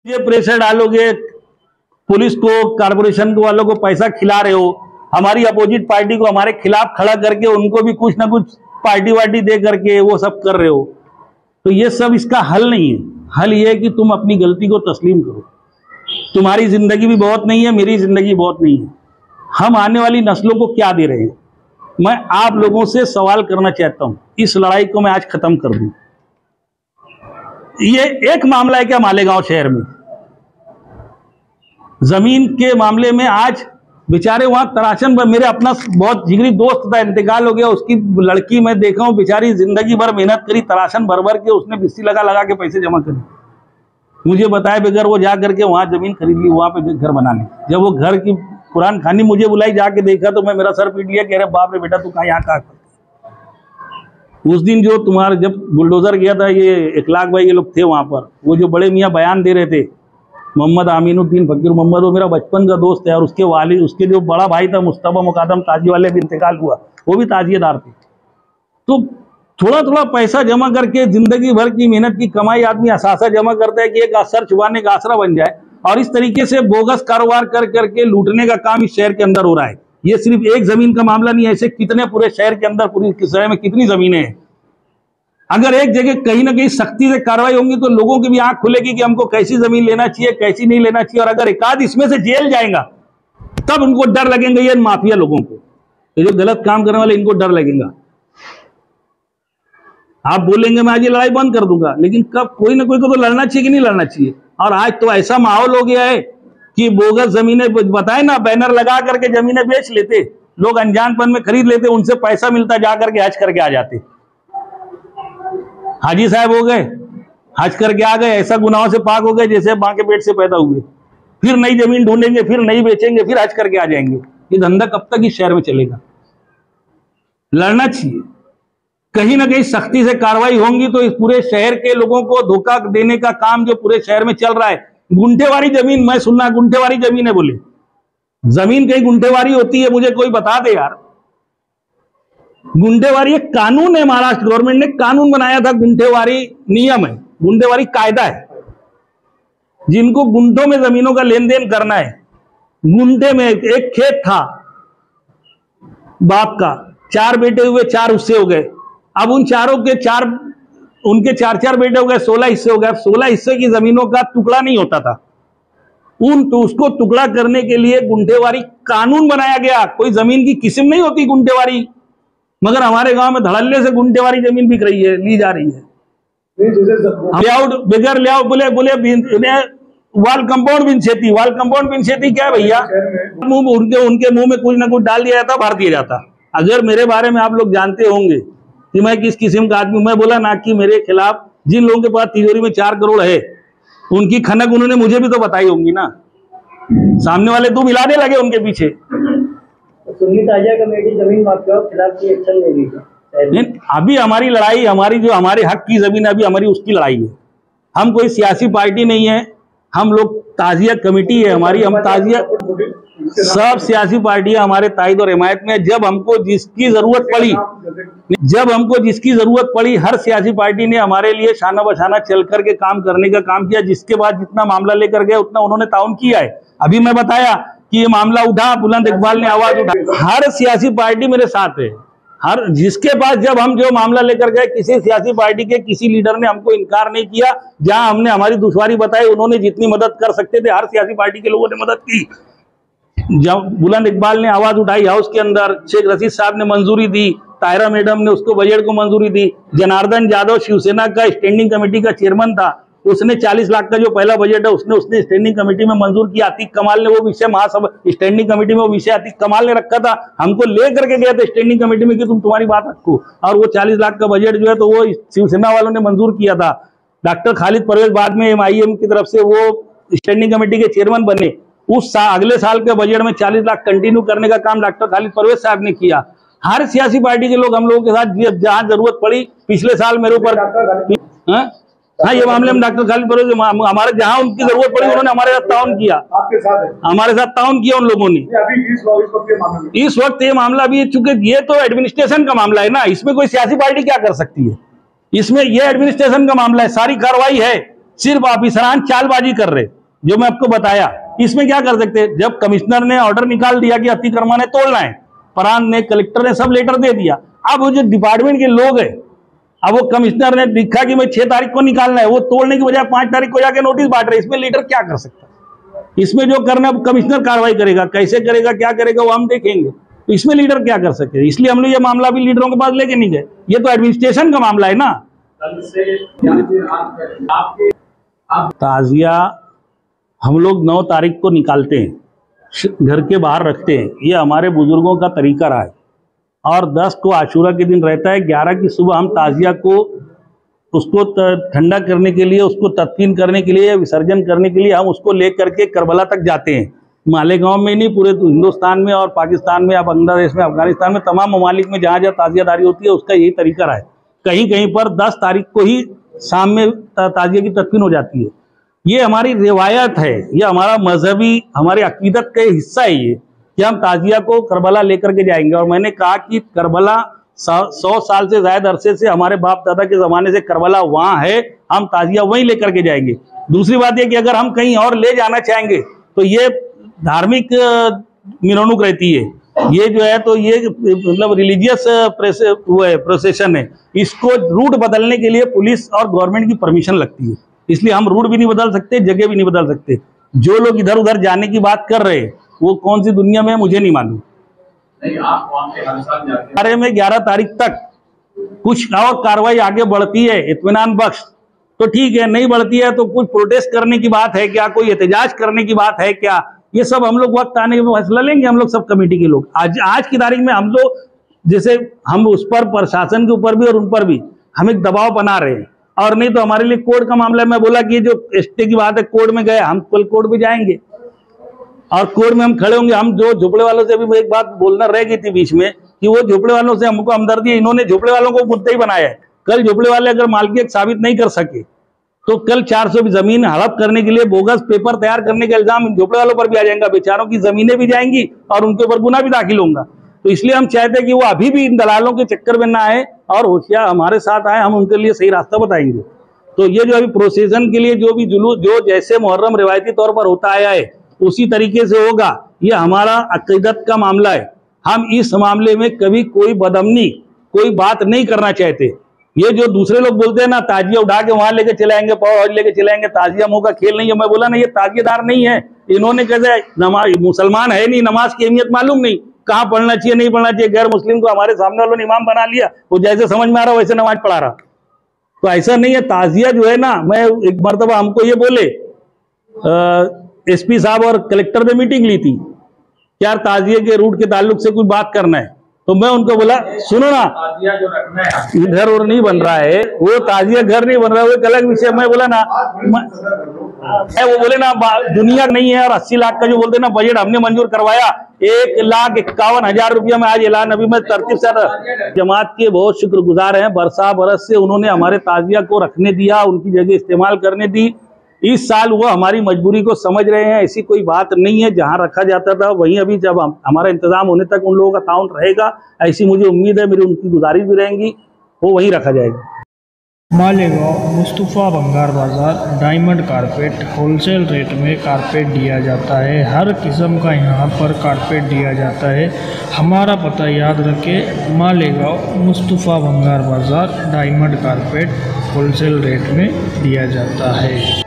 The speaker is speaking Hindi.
ये प्रेशर डालोगे, पुलिस को, कारपोरेशन को वालों को पैसा खिला रहे हो, हमारी अपोजिट पार्टी को हमारे खिलाफ खड़ा करके उनको भी कुछ ना कुछ पार्टी वार्टी दे करके वो सब कर रहे हो, तो ये सब इसका हल नहीं है। हल ये है कि तुम अपनी गलती को तस्लीम करो। तुम्हारी जिंदगी भी बहुत नहीं है, मेरी जिंदगी बहुत नहीं है। हम आने वाली नस्लों को क्या दे रहे हैं? मैं आप लोगों से सवाल करना चाहता हूं, इस लड़ाई को मैं आज खत्म कर दूं। ये एक मामला है क्या मालेगांव शहर में? जमीन के मामले में आज बेचारे वहां तराशन, मेरे अपना बहुत जिगरी दोस्त था, इंतकाल हो गया, उसकी लड़की मैं देखा हूं, बेचारी जिंदगी भर मेहनत करी, तराशन भर भर के उसने बिस्ती लगा के पैसे जमा करे। मुझे बताया बगैर वो जा करके वहां जमीन खरीद ली, वहां पे घर बनाने। जब वो घर की कुरान खानी मुझे बुलाई, जाके देखा तो मैं मेरा सर पीट लिया, कह रहे बाप रे बेटा तू कहाँ यहाँ कहा। उस दिन जो तुम्हारे जब बुलडोजर गया था, ये इखलाक भाई ये लोग थे वहां पर, वो जो बड़े मियाँ बयान दे रहे थे, मोहम्मद आमीनुद्दीन फकीर मोहम्मद, वो मेरा बचपन का दोस्त है, और उसके वालिद, उसके जो बड़ा भाई था मुस्तफा मुकादम ताजी वाले भी इंतकाल हुआ, वो भी ताजिएदार थे। तो थोड़ा थोड़ा पैसा जमा करके जिंदगी भर की मेहनत की कमाई आदमी असासा जमा करता है कि एक सर छुपाने का आसरा बन जाए, और इस तरीके से बोगस कारोबार कर करके लूटने का काम इस शहर के अंदर हो रहा है। ये सिर्फ एक जमीन का मामला नहीं है, ऐसे कितने पूरे शहर के अंदर, पूरी शहर में कितनी जमीनें हैं। अगर एक जगह कहीं ना कहीं सख्ती से कार्रवाई होंगी तो लोगों की भी आंख खुलेगी कि हमको कैसी जमीन लेना चाहिए, कैसी नहीं लेना चाहिए। और अगर एकाध इसमें से जेल जाएगा तब उनको डर लगेगा, ये माफिया लोगों को, ये जो गलत काम करने वाले, इनको डर लगेगा। आप बोलेंगे मैं आज ये लड़ाई बंद कर दूंगा, लेकिन कब कोई ना कोई को तो लड़ना चाहिए कि नहीं लड़ना चाहिए। और आज तो ऐसा माहौल हो गया है कि बोगस जमीनें, बताए ना, बैनर लगा करके जमीनें बेच लेते लोग, अनजानपन में खरीद लेते, उनसे पैसा मिलता, जा करके हज करके आ जाते। हाजी साहब हो गए, हज करके आ गए, ऐसा गुनाहों से पाक हो गए जैसे मां के पेट से पैदा हुए, फिर नई जमीन ढूंढेंगे, फिर नई बेचेंगे, फिर हज करके आ जाएंगे। ये धंधा कब तक इस शहर में चलेगा? लड़ना चाहिए, कहीं ना कहीं सख्ती से कार्रवाई होंगी तो इस पूरे शहर के लोगों को धोखा देने का काम जो पूरे शहर में चल रहा है। गुंठेवारी जमीन, मैं सुनना गुंठेवारी जमीन है, बोले जमीन कहीं गुंठेवारी होती है? मुझे कोई बता दे यार। गुंठेवारी एक कानून है, महाराष्ट्र गवर्नमेंट ने कानून बनाया था, गुंठेवारी नियम है, गुंठेवारी कायदा है। जिनको गुंठों में जमीनों का लेन देन करना है, गुंठे में एक खेत था बाप का, 4 बेटे हुए, 4 हिस्से हो गए। अब उन चारों के उनके 4 बेटे हो गए, 16 हिस्से हो गए। अब 16 हिस्से की जमीनों का टुकड़ा नहीं होता था, तो उसको टुकड़ा करने के लिए गुंठेवारी कानून बनाया गया। कोई जमीन की किस्म नहीं होती गुंठेवारी, मगर हमारे गांव में धड़ल्ले से गुंठेवारी जमीन बिक रही है, ली जा रही है। लेआउट बगैर लेआउट, बोले वाल कंपाउंड बिन खेती, वाल कंपाउंड बिन खेती क्या है भैया? उनके मुंह में कुछ ना कुछ डाल दिया जाता, भर दिया जाता। अगर मेरे बारे में आप लोग जानते होंगे कि मैं किस किस्म का आदमी, मैं बोला ना कि मेरे खिलाफ जिन लोगों के पास तिजोरी में 4 करोड़ है, उनकी खनक उन्होंने मुझे भी तो बताई होंगी ना। सामने वाले तो मिलाने लगे उनके पीछे। सुन्नी ताजिया कमेटी जमीन माफियाओं के खिलाफ की एक्शन ले रही है। अभी हमारी लड़ाई, हमारी जो हमारे हक की जमीन है, अभी हमारी उसकी लड़ाई है। हम कोई सियासी पार्टी नहीं है, हम लोग ताजिया कमेटी है हमारी, हम ताजिया, सब सियासी पार्टियां हमारे ताइद और हिमायत में। जब हमको जिसकी जरूरत पड़ी हर सियासी पार्टी ने हमारे लिए शाना बशाना चल करके काम करने का काम किया। जिसके बाद जितना मामला लेकर गए उतना उन्होंने ताउन किया है। अभी मैं बताया कि ये मामला उठा, बुलंद इकबाल ने आवाज उठाई, हर सियासी पार्टी मेरे साथ है। हर जिसके पास, जब हम जो मामला लेकर गए, किसी सियासी पार्टी के किसी लीडर ने हमको इनकार नहीं किया। जहां हमने हमारी दुश्वारी बताई, उन्होंने जितनी मदद कर सकते थे हर सियासी पार्टी के लोगों ने मदद की। जब बुलंद इकबाल ने आवाज उठाई हाउस के अंदर, शेख रशीद साहब ने मंजूरी दी, ताहिरा मैडम ने उसको बजट को मंजूरी दी, जनार्दन यादव शिवसेना का स्टैंडिंग कमेटी का चेयरमैन था, उसने 40 लाख का जो पहला बजट है उसने स्टैंडिंग कमेटी में मंजूर किया। अतीक कमाल ने वो विषय महासभा स्टैंडिंग कमेटी में वो विषय अतीक कमाल ने रखा था, हमको ले करके गया था स्टैंडिंग कमेटी में कि तुम तुम्हारी बात रखो, और वो 40 लाख का बजट जो है तो वो शिवसेना वालों ने मंजूर किया था। डॉक्टर खालिद परवेज बाद में MIM की तरफ से वो स्टैंडिंग कमेटी के चेयरमैन बने। उस अगले साल के बजट में 40 लाख कंटिन्यू करने का काम डॉक्टर खालिद परवेज साहब ने किया। हर सियासी पार्टी के लोग हम लोगों के साथ जहां जरूरत पड़ी, पिछले साल मेरे ऊपर, हाँ ये मामले में डॉक्टर खालिद परवेज, हमारे जहां उनकी जरूरत पड़ी उन्होंने हमारे साथ ताउन किया, आपके साथ है, हमारे साथ ताउन किया उन लोगों ने। इस वक्त ये मामला भी, चूंकि ये तो एडमिनिस्ट्रेशन का मामला है ना, इसमें कोई सियासी पार्टी क्या कर सकती है? इसमें ये एडमिनिस्ट्रेशन का मामला है, सारी कार्रवाई है, सिर्फ ऑफिसरान चालबाजी कर रहे। जो मैं आपको बताया। इसमें क्या कर सकते हैं, जब कमिश्नर ने ऑर्डर निकाल दिया कि अतिक्रमण ने तोड़ना है, प्रांत ने, कलेक्टर ने सब लेटर दे दिया। अब वो जो डिपार्टमेंट के लोग हैं, अब वो कमिश्नर ने लिखा कि मैं 6 तारीख को निकालना है, वो तोड़ने की बजाय 5 तारीख को जाके नोटिस बांट रहे। इसमें लीडर क्या कर सकता है? इसमें जो करना कमिश्नर कार्रवाई करेगा, कैसे करेगा, क्या करेगा, वो हम देखेंगे। तो इसमें लीडर क्या कर सके, इसलिए हम लोग ये मामला भी लीडरों के पास लेके नहीं गए। ये तो एडमिनिस्ट्रेशन का मामला है ना। ताजिया हम लोग 9 तारीख को निकालते हैं, घर के बाहर रखते हैं, ये हमारे बुजुर्गों का तरीका रहा है। और 10 को आशूरा के दिन रहता है, 11 की सुबह हम ताजिया को उसको ठंडा करने के लिए, उसको तदफीन करने के लिए, विसर्जन करने के लिए हम उसको ले करके करबला तक जाते हैं। मालेगांव में नहीं, पूरे हिंदुस्तान में और पाकिस्तान में, बांग्लादेश में, अफगानिस्तान में, तमाम ममालिक में जहाँ जहाँ ताजियादारी होती है उसका यही तरीका रहा है। कहीं कहीं पर 10 तारीख को ही शाम में ताजिया की तदफीन हो जाती है। ये हमारी रिवायत है, ये हमारा मजहबी, हमारे अकीदत का हिस्सा है ये, कि हम ताजिया को करबला लेकर के जाएंगे। और मैंने कहा कि करबला 100 साल से ज्यादा अरसे से, हमारे बाप दादा के ज़माने से करबला वहाँ है, हम ताजिया वहीं लेकर के जाएंगे। दूसरी बात यह कि अगर हम कहीं और ले जाना चाहेंगे तो ये धार्मिक मिनोनुक रहती है, ये जो है तो ये मतलब रिलीजियस प्रोसेशन है। इसको रूट बदलने के लिए पुलिस और गवर्नमेंट की परमिशन लगती है, इसलिए हम रूट भी नहीं बदल सकते, जगह भी नहीं बदल सकते। जो लोग इधर उधर जाने की बात कर रहे हैं वो कौन सी दुनिया में है मुझे नहीं मालूम। आप वहाँ पे हर साल जाते हैं? बारे में 11 तारीख तक कुछ और कार्रवाई आगे बढ़ती है इत्मीनान बख्श तो ठीक है, नहीं बढ़ती है तो कुछ प्रोटेस्ट करने की बात है क्या, कोई एहतजाज करने की बात है क्या, ये सब हम लोग वक्त आने में फैसला लेंगे। हम लोग सब कमेटी के लोग आज की तारीख में हम लोग जैसे हम उस पर प्रशासन के ऊपर भी और उन पर भी हम एक दबाव बना रहे हैं, और नहीं तो हमारे लिए कोर्ट का मामला है। मैं बोला कि ये जो स्टे की बात है, कोर्ट में गए, हम कल कोर्ट में जाएंगे और कोर्ट में हम खड़े होंगे। हम जो झोपड़े वालों से अभी एक बात बोलना रह गई थी बीच में कि वो झोपड़े वालों से हमको हमदर्दी है, इन्होंने झोपड़े वालों को मुद्दा ही बनाया है। कल झोपड़े वाले अगर मालिकियत साबित नहीं कर सके तो कल 400 जमीन हड़प करने के लिए बोगस पेपर तैयार करने का इल्जाम इन झोपड़े वालों पर भी आ जाएगा, बेचारों की जमीनें भी जाएंगी और उनके ऊपर गुना भी दाखिल होगा। तो इसलिए हम चाहते हैं कि वो अभी भी इन दलालों के चक्कर में ना आए और होशियार हमारे साथ आए, हम उनके लिए सही रास्ता बताएंगे। तो ये जो अभी प्रोसेसन के लिए जो भी जुलूस जो जैसे मुहर्रम रिवायती तौर पर होता आया है उसी तरीके से होगा, ये हमारा अकीदत का मामला है। हम इस मामले में कभी कोई बदअमनी कोई बात नहीं करना चाहते। ये जो दूसरे लोग बोलते हैं ना ताजिया उठा के वहां लेके चलाएंगे, पाव लेके चलाएंगे, ताजिया मुंह का खेल नहीं है। मैं बोला ना, ये ताजियादार नहीं है, इन्होंने कैसे नमाज, मुसलमान है नहीं, नमाज की अहमियत मालूम नहीं, कहाँ पढ़ना चाहिए नहीं पढ़ना चाहिए, गैर मुस्लिम को हमारे सामने वालों ने इमाम बना लिया, वो जैसे समझ में आ रहा वैसे नमाज पढ़ा रहा। तो ऐसा नहीं है। ताजिया जो है ना, मैं एक मरतबा हमको ये बोले एसपी साहब और कलेक्टर ने मीटिंग ली थी, यार ताजिए के रूट के ताल्लुक से कुछ बात करना है, तो मैं उनको बोला सुनो ना, ताजिया जो रखना है घर और नहीं बन रहा है, वो ताजिया घर नहीं बन रहा है, वो एक अलग विषय। मैं बोला ना, वो बोले ना दुनिया नहीं है, और 80 लाख का जो बोलते ना बजट हमने मंजूर करवाया, 1,51,000 रुपया में आज ऐलान अभी मैं तरतीब से जमात के बहुत शुक्रगुजार हैं। बरसा बरस से उन्होंने हमारे ताजिया को रखने दिया, उनकी जगह इस्तेमाल करने दी। इस साल वो हमारी मजबूरी को समझ रहे हैं, ऐसी कोई बात नहीं है। जहां रखा जाता था वहीं अभी जब हमारा इंतजाम होने तक उन लोगों का ताउन रहेगा, ऐसी मुझे उम्मीद है, मेरी उनकी गुजारिश भी रहेंगी, वो वहीं रखा जाएगा। मालेगांव मुस्तफ़ा भंगार बाज़ार डायमंड कारपेट होलसेल रेट में कारपेट दिया जाता है। हर किस्म का यहाँ पर कारपेट दिया जाता है। हमारा पता याद रखें, मालेगांव मुस्तफ़ा भंगार बाज़ार डायमंड कारपेट होलसेल रेट में दिया जाता है।